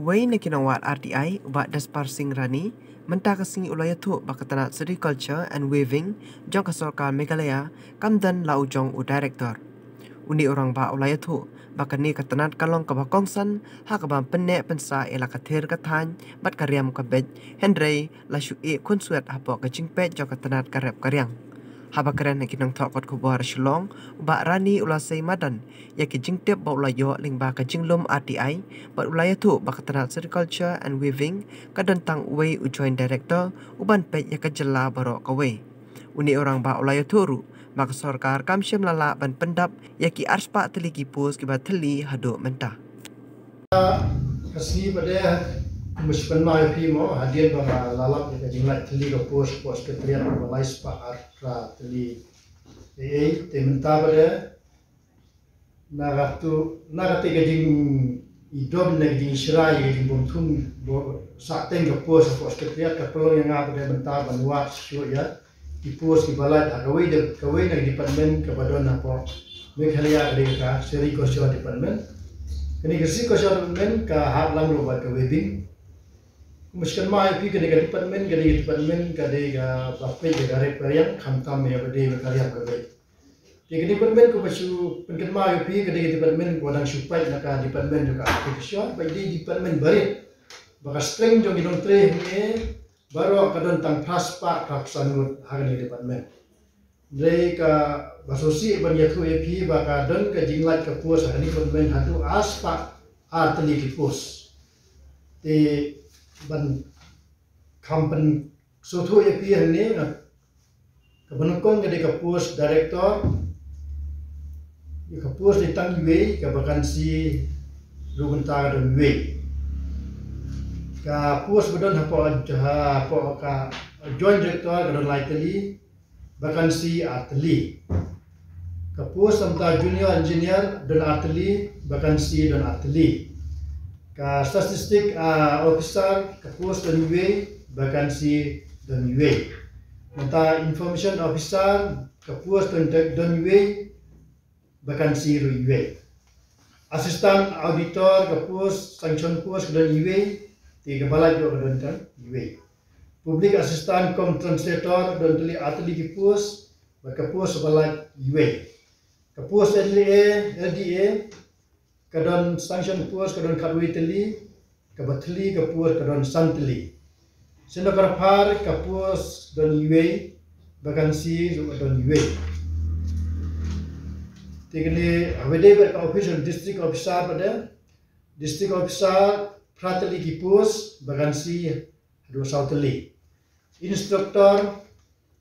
Wei nakinawat RTI ubak Dasparsing Rani mentah kasing ulayatu bakatanat Sericulture and Weaving jong kasorkar Meghalaya kamdan laujong u director. Uni orang ba ulayatu bakani katanat kalong kabakongsan hakabam penne pensa elakatir kathan bat karyam kabej Henry lasyu kunsuat hapo kacingpet jong katanat karep karyang. Habakaren nakinang thokot kubar Shillong ubak Rani ulasai madan yaki jingtip ba ulayo lingba ka jinglum RTI bat ulayatu bakatanat Sericulture and Weaving kadantang Wei u joint director uban pet yaka jela barok ka Wei. Uni orang ba ulayatu ru maka sorkar kamsyam lala ban pendap yaki arspa teligi pus kiba teli hadu mentah. Kasih pada Muskan mai pimo hadian bapa lalap yang jinglat teli ke pos ketrian balai spa atra teli tementa pada nagatu ke jing idom nag jing shirai ke jing buntum sakten ke pos ketrian ke pelong yang apa pada menta banua syo ya di pos di balai kawai nag department ke badon apa Meghalaya Adeka Sericulture department kini Sericulture department ke hatlang robat ke wedding Muskan mai pi kadang department kadang bapai garip karyang khamtam ya bade karyang kabe. Di department ko basu penken mai pi kadang department ko dang supai naka department juga application by di department barit. Baka streng jong gidong tre ni baru kadon tang praspa kapsanut hagani department. Dei ka basosi ban yatu pi baka don ka jinglat ka pos hagani department hatu aspa artli ki pos. Di ban kampen soto ya pi ni kabanukong gede ka post director ya ka post di tang yue ka vakansi rubentar dan yue ka post bedon hapo ka joint director kadon lightly vakansi atli ka post samta junior engineer dan atli vakansi dan atli ka statistik officer ka post dan UA vakansi dan UA mata information officer ka post dan UA vakansi ru UA assistant auditor ka post sanction post dan UA tiga balai jo dan UA public assistant com translator dan atli ki post ka post balai UA ka post LDA kadon sanction post kadon kadwi teli kabatli ka post kadon santli senokar par ka post don UA vakansi don UA tigni avede ber ka official district officer pada district officer pratli ki post vakansi do sautli instructor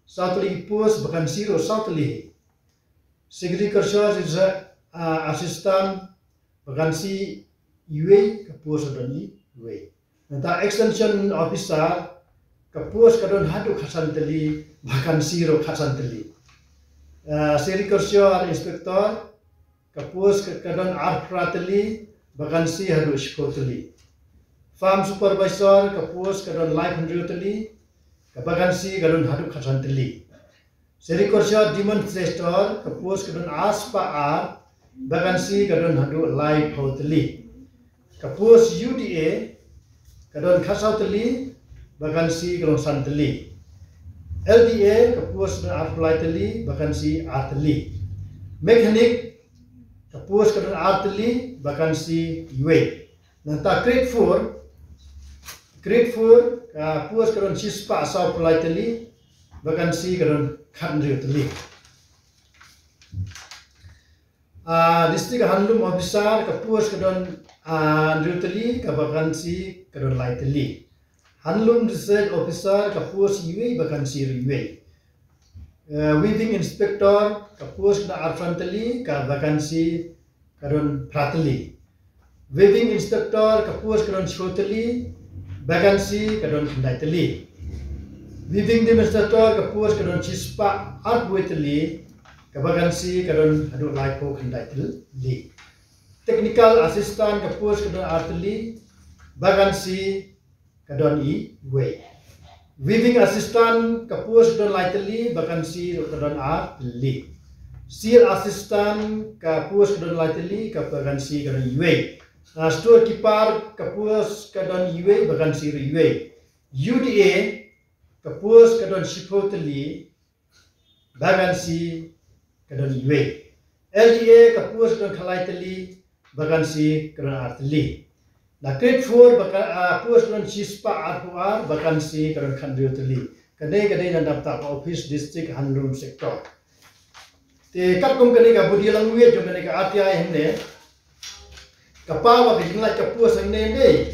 sautli ki post vakansi do sautli secretary is assistant vakansi UA ke pos adoni UA. Nanti extension officer ke pos kadon hadu khasan teli vakansi ro khasan teli. Sericulture inspector ke pos kadon artra teli vakansi hadu shko teli. Farm supervisor ke pos kadon life hundred teli ke vakansi kadon hadu khasan teli. Sericulture demonstrator ke pos kadon aspa ar vakansi kadon hadu live hoteli kapus UDA kadon khasateli vakansi kadon santeli LDA kapus kadon artli vakansi artli mechanic kapus kadon artli vakansi UA nanta grade 4 kapus kadon sispa sauplateli vakansi kadon khandriuteli district handlum officer ka pos kadon ndruteli ka vakansi kadon lightly handlum research officer ka pos UA vakansi UA weaving inspector ka pos kadon arfanteli ka vakansi kadon prateli weaving inspector ka pos kadon shoteli vakansi kadon lightly weaving demonstrator ka pos kadon chispa artweteli vakansi kadon hadu laipo khandaitel li technical assistant ka post kadon artli vakansi kadon way weaving assistant ka post kadon laiteli vakansi kadon artli seal assistant ka post kadon laiteli ka vakansi kadon way Store Kipar Kapus Kadon Iwe Bagan Siri Iwe UDA Kapus Kadon Shipoteli Bagan Si Kadon Iwe LDA Kapus Kadon Kalaiteli Bagan Si Kadon Arteli Grade 4 Kapus Kadon Shispa Arpuar Bagan Si Kadon Kandrioteli Kadai Nandapta Office District Handloom Sector Te Kapkum Kadai Budi Langwe Jom Kadai Atia Hende Kapawa kejinglat kapua sangne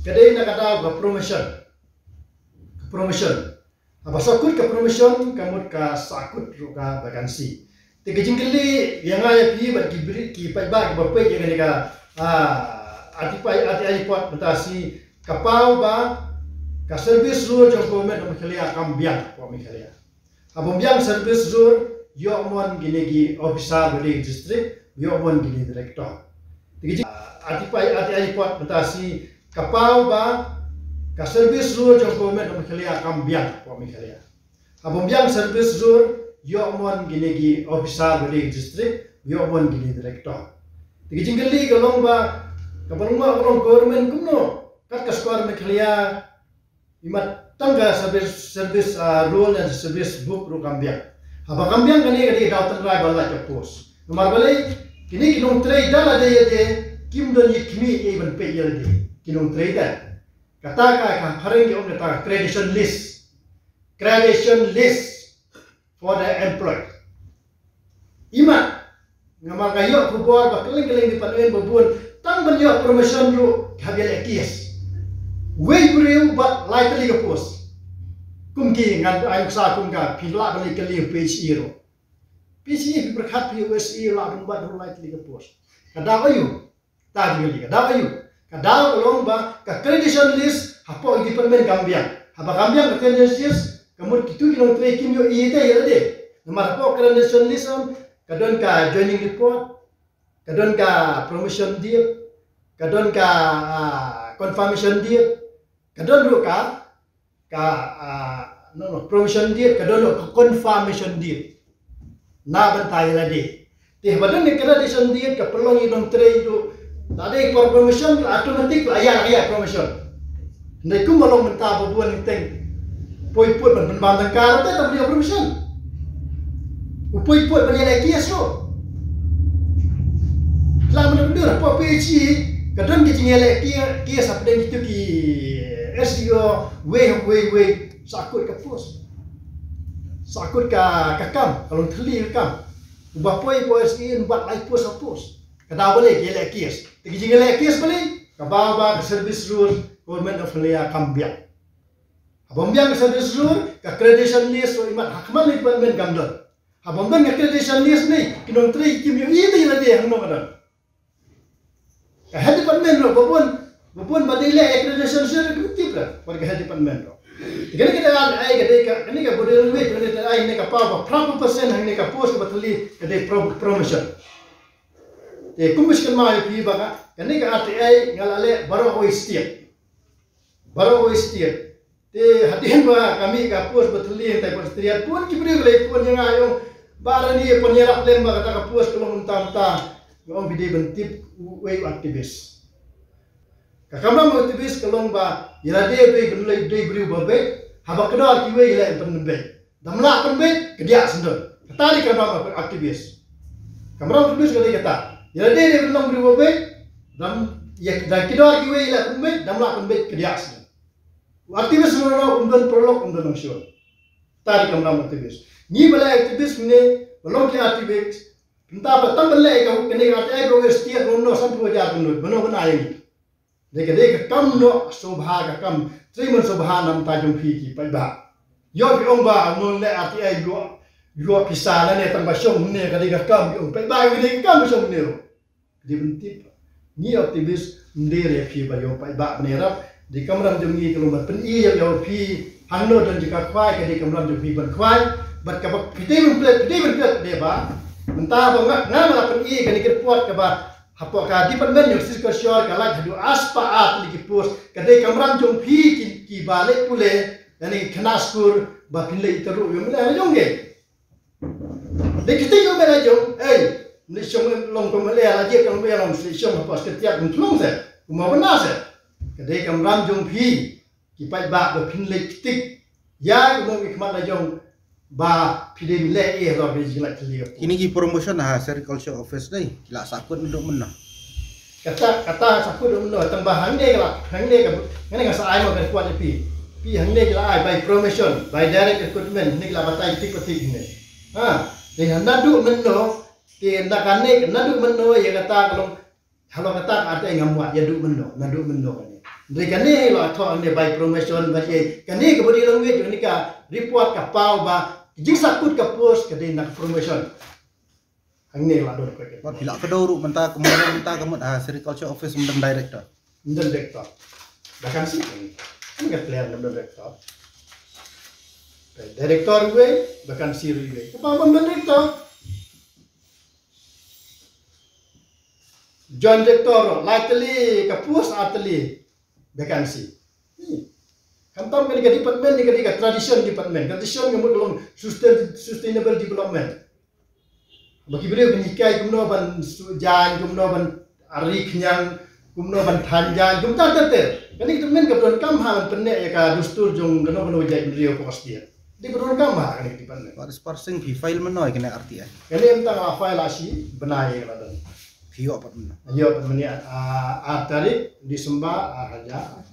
kadai nak ada promotion apa sakut ke promotion kamut ka sakut ruka vakansi te kejingkeli yang ay pi bar kibri ki pai ba bape ke ka ati pot betasi kapau ba ka service rule jong government mekhalia kambiang ko mekhalia abombiang service rule yo mon ginegi officer beli district yo mon gini director ati pot betasi kapau ba ka service rule jong government mekhalia kambiang ko mekhalia abombiang service rule yo mon ginegi officer beli district yo mon gini director tigijingeli kalong ba kabalunga kalong government kumno kat ka square mekhalia imat tangga service rule and service book ru kambiang aba kambiang kani dautan rai bala ka post nomor balai kini kinong trade dala de Kim don yikmi even pay yeldi kinong trader kata ka haring yung kata credential list for the employee ima ngamal kayo kubor bakaling di panen babun tang banyo promotion ru habil ekis way brio but likely ka post kumki ngan ayuk sa kum ka pila bali kali PCE ro PCE berkat PUSE la rumbat ru likely ka post kada ayu tadi lagi kada ulong ba ka credential list hapo department kambiang haba kambiang ka credential list kamur kitu kinong tray kim yo iite yelde nomor hapo credential list kadon ka joining report kadon ka promotion deed kadon ka confirmation deed kadon ru ka promotion deed kadon ka confirmation deed na bantay lade teh badon ni credential deed ka pelong inong tray itu tadi promotion automatic ayah promotion. Nanti kum malong mentah babuan inteng, poi put bantang karo tak beli promotion. Upoi put beli lagi asro. Lama bener apa PCE kadang kita ngelak kia sampai dengan itu ki SEO way sakut ke pos, sakut ke kakam kalau terli kakam. Ubah poi SEO buat live post. Kada boleh gelak kias. Tegi gelak kias boleh. Kababa service rule government of Malaysia kambiang. Abombiang service rule ka credential list so imat hakman department gamdon. Abombiang credential list ni kinong tri kim yo ini lagi hangno kada. Ka head department ro babon badile credential list kutip la warga head department ro. Gani kita ai kani ka bodel wait ni ai ni ka pa proper percent hangni ka post batali kade promotion. Kumbus kan mai pi baka kani ka RTI ngalale baro oistiet te hatin ba kami ka pos betuli tai postriat pun kibri le pun yang ayo barani penyerak lem ba kata ka pos kelong untam-tam ngom bide bentip wei aktivis ka kamam aktivis kelong ba irade be gunlai dei bri babe haba kedar ki wei le penbe damla penbe kedia sendon tadi kamam aktivis kamram aktivis kata ya dia belum berubah dam ya dah kidor kiwe ila kumbe dam la kumbe kedias aktivis semua undan prolog undan nangshur tadi kamram aktivis ni bala aktivis ne belum ki aktivis entah betam bala ka kene ka ai go stia no sampu ja gunut bano bana ai deke kam no sobha ka kam triman sobha nam ta jom phi ki pai ba yo bi ong ba non le ati ai yo pisala ne tang ba shong ne ka deke kam yo pai ba ni kam shong ne dibentip ni aktivis ndere phi ba yo pai ba nerap di kamram jom ni kelombar pen i yo phi hangno dan jika kwai ke di kamram jom phi ban kwai bat ka pite ben plet de ba mentah ba ngam pen i ke ni puat ke ba hapo ka department yo sir ko shor ka la hadu aspa at li pos ke de kamram jom phi ki balik pule yani khnaskur ba pinle itaru yo mena jongge de kite yo mena jong Nisong long kemalaya lagi kalau dia long nisong apa setiap untung saya, mau benar saya. Kedai kamram jong pi, kipai bak berpin lektik, ya kemudian kemat lajong ba pide milek lo berjilat celiap. Ini ki promotion Sericulture Office deh, lah sakut untuk menah. Kata sakut untuk menah tambah hang deh lah, hang deh kan, ini nggak saya mau kuat pi hang deh lah by promotion, by direct recruitment, ini lah batai tik ini. Dengan nadu menah, nak kanek nadu menah ya kata kalau kata ada yang ngamuat ya nadu menah ni. Mereka ni lo atau ni by promotion, bagi kani kebudi language ni ka report kapau ba jing sakut ke post ke nak promotion. Hang ni lah dor ko. Bila kedau mentah kemudian mentah kemut Sericulture Office mendem director. Mendem director. Bahkan sih kan ke player mendem director. Director gue bahkan siri gue. Apa mendem director? John director lightly ke post atli vacancy. Kantam kan department ni kan tradition department. Tradition yang dalam sustainable development. Bagi beliau penikai kumno ban jan kumno ban ari kenyang kumno ban thanjan kumta tete. Kan itu men kebetulan kam ha penek ya ka dustur jong gano jai beliau pos dia. Di kebetulan kam ha kan department. Baris parsing file menoi kena RTI. Kali entah file asi benai kan ada. View apa menah. Ayo menit tarik disembah aja.